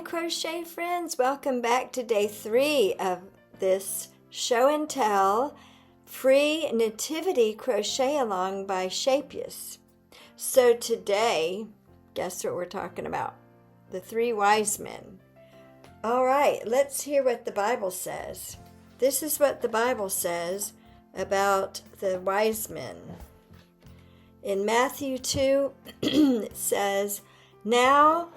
crochet friends, welcome back to day 3 of this show and tell free nativity crochet along by Scheepjes. So today, guess what we're talking about? The 3 wise men. All right, let's hear what the Bible says. This is what the Bible says about the wise men. In Matthew 2, it says, "Now,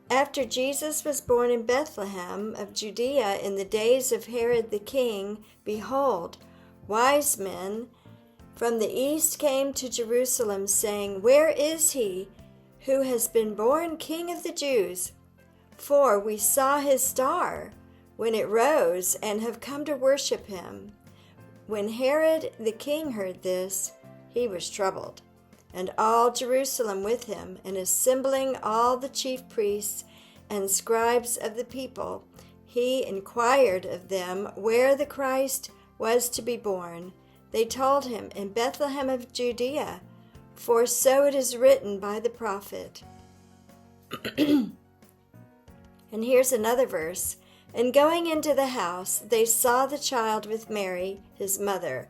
after Jesus was born in Bethlehem of Judea in the days of Herod the king, behold, wise men from the east came to Jerusalem, saying, 'Where is he who has been born King of the Jews? For we saw his star when it rose and have come to worship him.' When Herod the king heard this, he was troubled, and all Jerusalem with him, and assembling all the chief priests and scribes of the people, he inquired of them where the Christ was to be born. They told him, 'In Bethlehem of Judea, for so it is written by the prophet.'" And here's another verse. "And going into the house, they saw the child with Mary, his mother,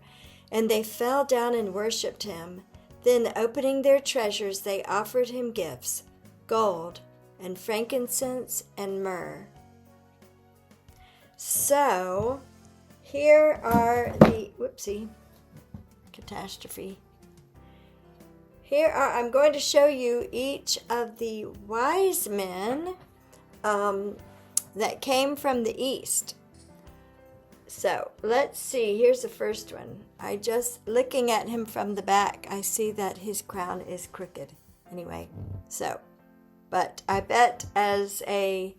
and they fell down and worshipped him. Then, opening their treasures, they offered him gifts, gold and frankincense and myrrh." So, here are the, I'm going to show you each of the wise men that came from the east. So let's see, here's the first one. Looking at him from the back, I see that his crown is crooked. Anyway, but I bet as a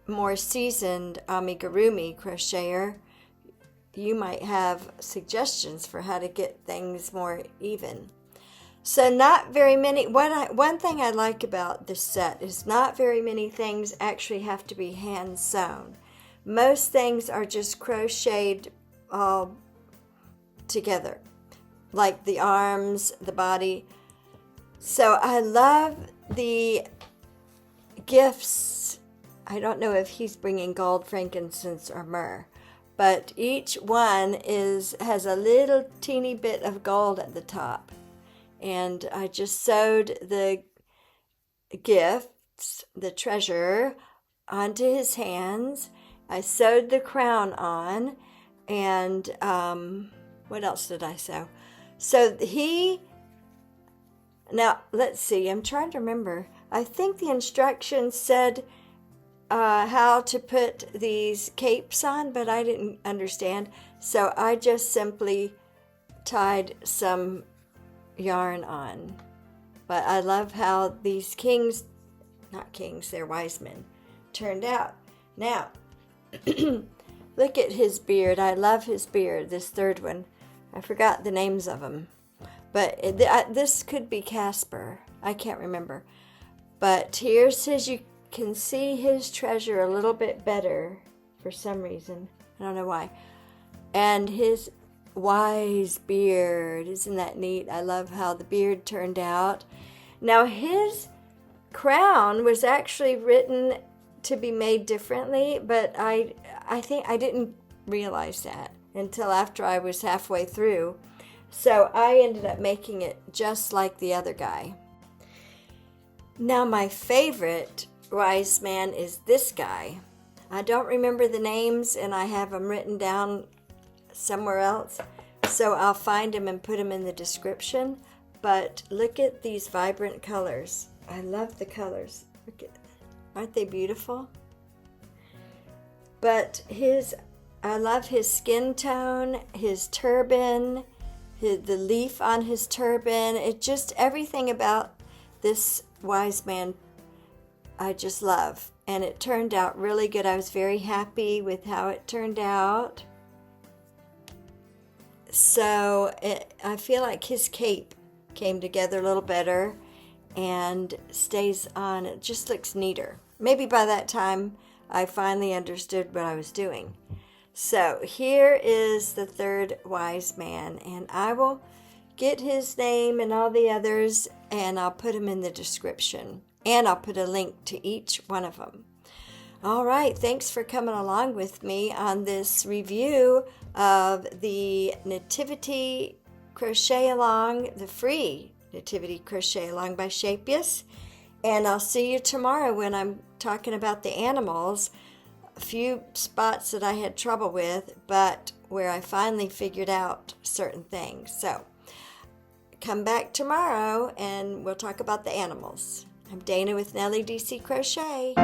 more seasoned amigurumi crocheter, you might have suggestions for how to get things more even. So not very many, one thing I like about this set is not very many things actually have to be hand sewn. Most things are just crocheted all together, like the arms, the body. So I love the gifts. I don't know if he's bringing gold, frankincense, or myrrh, but each one has a little teeny bit of gold at the top. And I just sewed the gifts, the treasure, onto his hands. I sewed the crown on, and what else did I sew? So now let's see, I'm trying to remember. I think the instructions said how to put these capes on, but I didn't understand. So I just simply tied some yarn on. But I love how these they're wise men, turned out. Now, look at his beard. I love his beard, this third one. I forgot the names of them. But this could be Casper. I can't remember. But here's you can see his treasure a little bit better for some reason. I don't know why. And his wise beard. Isn't that neat? I love how the beard turned out. Now his crown was actually written to be made differently, but I think I didn't realize that until after I was halfway through. So I ended up making it just like the other guy. Now my favorite wise man is this guy. I don't remember the names, and I have them written down somewhere else, so I'll find them and put them in the description. But look at these vibrant colors. I love the colors. Aren't they beautiful? But I love his skin tone, his turban, the leaf on his turban. Everything about this wise man I just love. And it turned out really good. I was very happy with how it turned out. So I feel like his cape came together a little better and stays on. It just looks neater. Maybe by that time I finally understood what I was doing. So here is the third wise man, and I will get his name and all the others, and I'll put them in the description. and I'll put a link to each one of them. All right, thanks for coming along with me on this review of the Nativity Crochet Along, the free Nativity Crochet Along by Scheepjes. And I'll see you tomorrow when I'm talking about the animals. A few spots that I had trouble with, but where I finally figured out certain things. So come back tomorrow and we'll talk about the animals. I'm Dana with Nellie DC Crochet.